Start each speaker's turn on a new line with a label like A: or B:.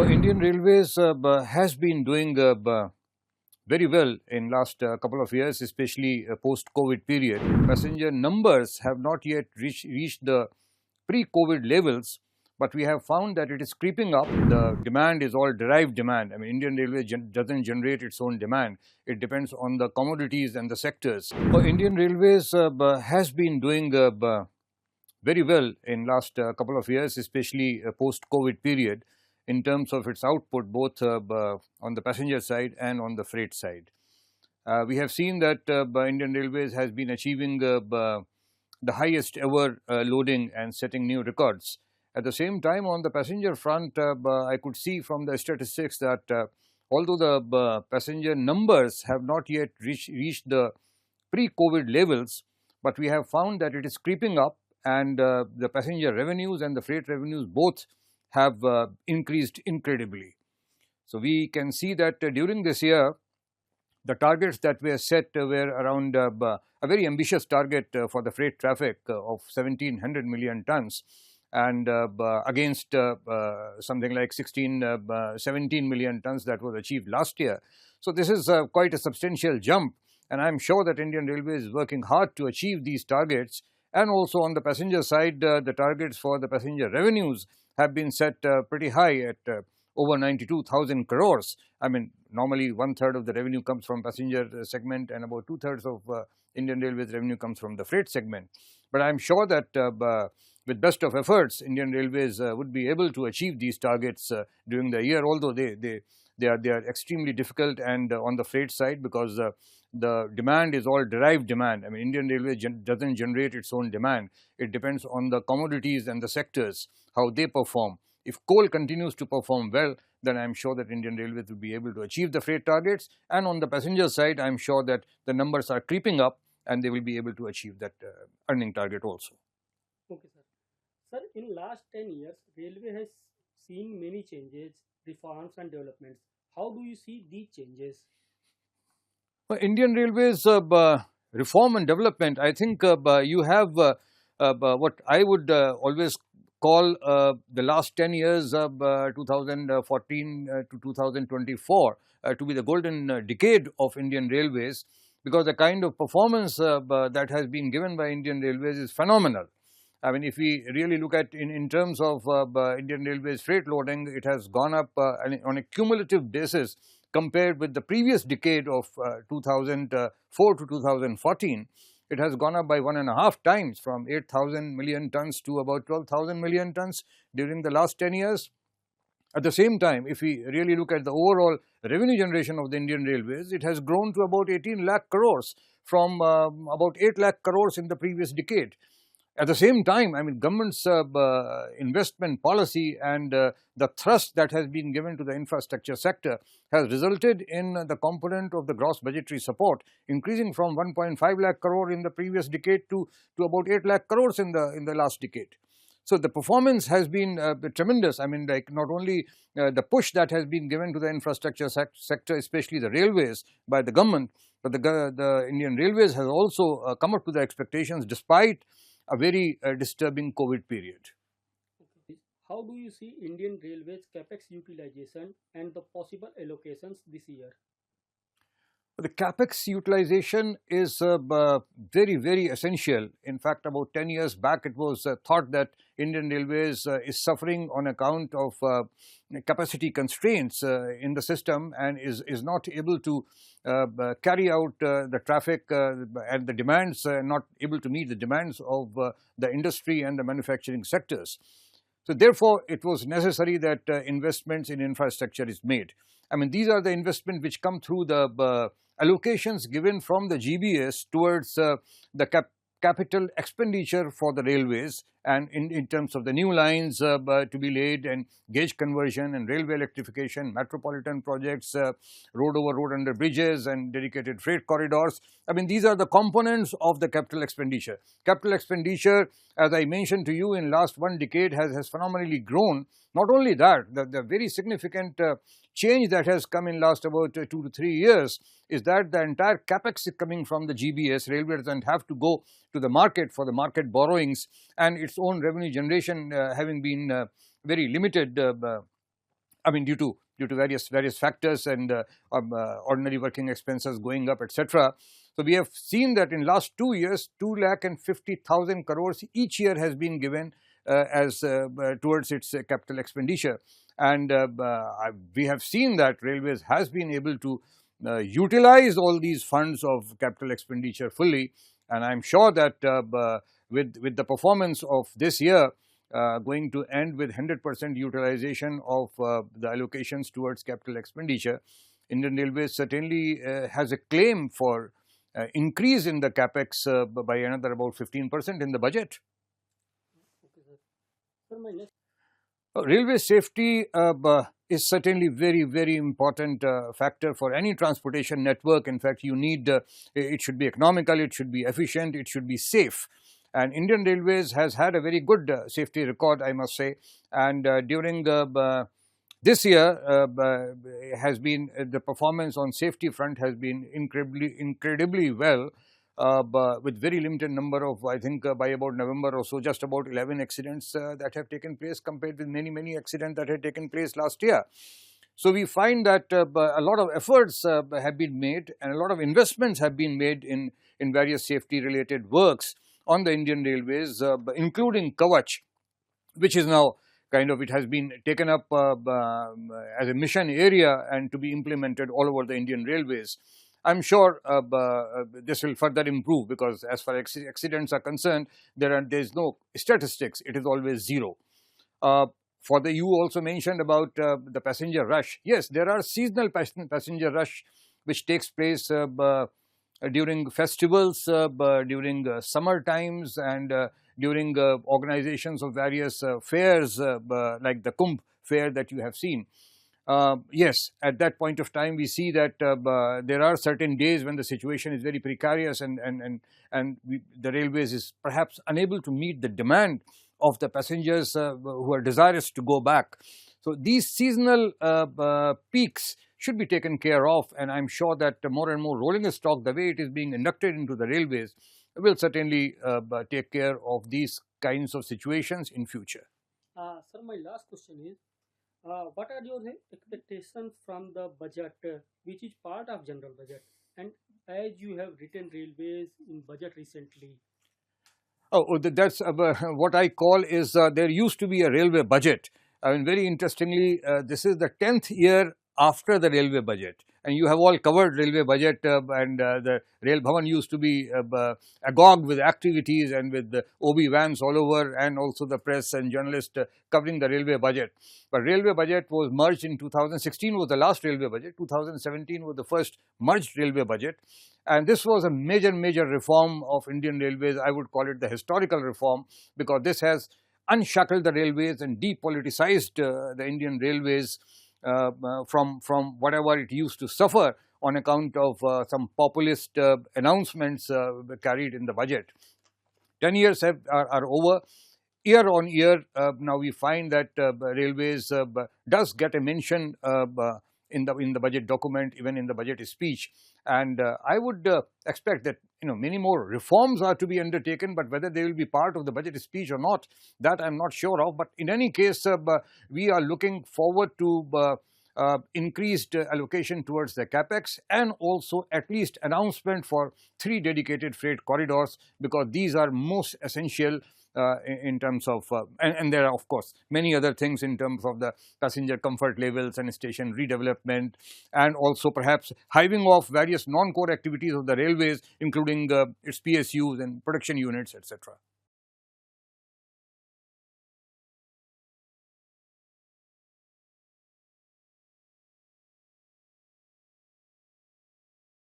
A: Indian Railways has been doing very well in last couple of years, especially post-COVID period. Passenger numbers have not yet reached the pre-COVID levels, but we have found that it is creeping up. The demand is all derived demand. I mean, Indian Railways doesn't generate its own demand. It depends on the commodities and the sectors. Indian Railways has been doing very well in last couple of years, especially post-COVID period, in terms of its output, both on the passenger side and on the freight side. We have seen that Indian Railways has been achieving the highest ever loading and setting new records. At the same time, on the passenger front, I could see from the statistics that although the passenger numbers have not yet reached the pre-COVID levels, but we have found that it is creeping up, and the passenger revenues and the freight revenues both have increased incredibly. So we can see that during this year, the targets that were set were around a very ambitious target for the freight traffic of 1700 million tons, and against something like 17 million tons that was achieved last year. So this is quite a substantial jump, and I am sure that Indian Railways is working hard to achieve these targets. And also on the passenger side, the targets for the passenger revenues have been set pretty high at over 92,000 crores. I mean, normally 1/3 of the revenue comes from passenger segment, and about 2/3 of Indian Railways revenue comes from the freight segment. But I am sure that with best of efforts, Indian Railways would be able to achieve these targets during the year, although they are extremely difficult, and on the freight side, because the demand is all derived demand. I mean, Indian Railways doesn't generate its own demand. It depends on the commodities and the sectors, how they perform. If coal continues to perform well, then I am sure that Indian Railways will be able to achieve the freight targets. And on the passenger side, I am sure that the numbers are creeping up, and they will be able to achieve that earning target also.
B: Okay, sir. Sir, in last 10 years, railway has seen many changes, reforms and developments. How do you see these changes?
A: Indian Railways reform and development, I think you have what I would always call the last 10 years of 2014 to 2024 to be the golden decade of Indian Railways, because the kind of performance that has been given by Indian Railways is phenomenal. I mean, if we really look at in terms of Indian Railways freight loading, it has gone up on a cumulative basis compared with the previous decade of 2004 to 2014. It has gone up by 1.5 times, from 8,000 million tons to about 12,000 million tons during the last 10 years. At the same time, if we really look at the overall revenue generation of the Indian Railways, it has grown to about 18 lakh crores from about 8 lakh crores in the previous decade. At the same time, I mean, government's investment policy and the thrust that has been given to the infrastructure sector has resulted in the component of the gross budgetary support increasing from 1.5 lakh crore in the previous decade to about 8 lakh crores in the last decade. So the performance has been tremendous. I mean, like, not only the push that has been given to the infrastructure sector, especially the railways, by the government, but the Indian Railways has also come up to the expectations despite a very disturbing COVID period.
B: Okay. How do you see Indian Railways capex utilization and the possible allocations this year?
A: The capex utilization is very, very essential. In fact, about 10 years back, it was thought that Indian Railways is suffering on account of capacity constraints in the system, and is not able to carry out the traffic and the demands, not able to meet the demands of the industry and the manufacturing sectors. So therefore, it was necessary that investments in infrastructure is made. I mean, these are the investments which come through the allocations given from the GBS towards the capital expenditure for the railways, and in terms of the new lines to be laid, and gauge conversion and railway electrification, metropolitan projects, road over road under bridges, and dedicated freight corridors. I mean, these are the components of the capital expenditure. Capital expenditure, as I mentioned to you, in last one decade has phenomenally grown. Not only that, the very significant change that has come in last about 2 to 3 years is that the entire capex is coming from the GBS. Railway doesn't have to go to the market for the market borrowings, and its own revenue generation having been very limited I mean, due to various factors and ordinary working expenses going up, etc. So we have seen that in last 2 years, 2,50,000 crores each year has been given as towards its capital expenditure, and we have seen that Railways has been able to utilize all these funds of capital expenditure fully, and I am sure that with the performance of this year going to end with 100% utilization of the allocations towards capital expenditure, Indian Railways certainly has a claim for increase in the capex by another about 15% in the budget.
B: Okay, sir. Sir, my next.
A: Railway safety is certainly very important factor for any transportation network. In fact, you need it should be economical, it should be efficient, it should be safe. And Indian Railways has had a very good safety record, I must say. And during the this year has been the performance on safety front has been incredibly well. With very limited number of, I think by about November or so, just about 11 accidents that have taken place compared with many accidents that had taken place last year. So we find that a lot of efforts have been made and a lot of investments have been made in various safety related works on the Indian Railways, including Kavach, which is now kind of, it has been taken up as a mission area and to be implemented all over the Indian Railways. I'm sure this will further improve, because as far as accidents are concerned, there is no statistics, it is always zero. You also mentioned about the passenger rush. Yes, there are seasonal passenger rush which takes place during festivals, during summer times, and during organizations of various fairs like the Kumbh fair that you have seen. Yes, at that point of time we see that there are certain days when the situation is very precarious, and the Railways is perhaps unable to meet the demand of the passengers who are desirous to go back. So these seasonal peaks should be taken care of, and I'm sure that more and more rolling stock, the way it is being inducted into the Railways, will certainly take care of these kinds of situations in future.
B: Sir, my last question is, what are your expectations from the budget, which is part of general budget? And as you have written Railways in budget recently.
A: Oh, that's what I call is there used to be a railway budget. I mean, very interestingly, this is the 10th year after the railway budget, and you have all covered railway budget, and the Rail Bhavan used to be agog with activities and with the OB vans all over, and also the press and journalists covering the railway budget. But railway budget was merged in 2016, was the last railway budget. 2017 was the first merged railway budget. And this was a major reform of Indian Railways. I would call it the historical reform, because this has unshackled the railways and depoliticized the Indian Railways from whatever it used to suffer on account of some populist announcements carried in the budget. 10 years are over. Year on year, now we find that Railways does get a mention in the budget document, even in the budget speech, and I would expect that many more reforms are to be undertaken, but whether they will be part of the budget speech or not, that I'm not sure of. But in any case, we are looking forward to increased allocation towards the capex, and also at least announcement for 3 dedicated freight corridors, because these are most essential in terms of and there are of course many other things in terms of the passenger comfort levels and station redevelopment, and also perhaps hiving off various non-core activities of the railways, including its PSUs and production units, etc.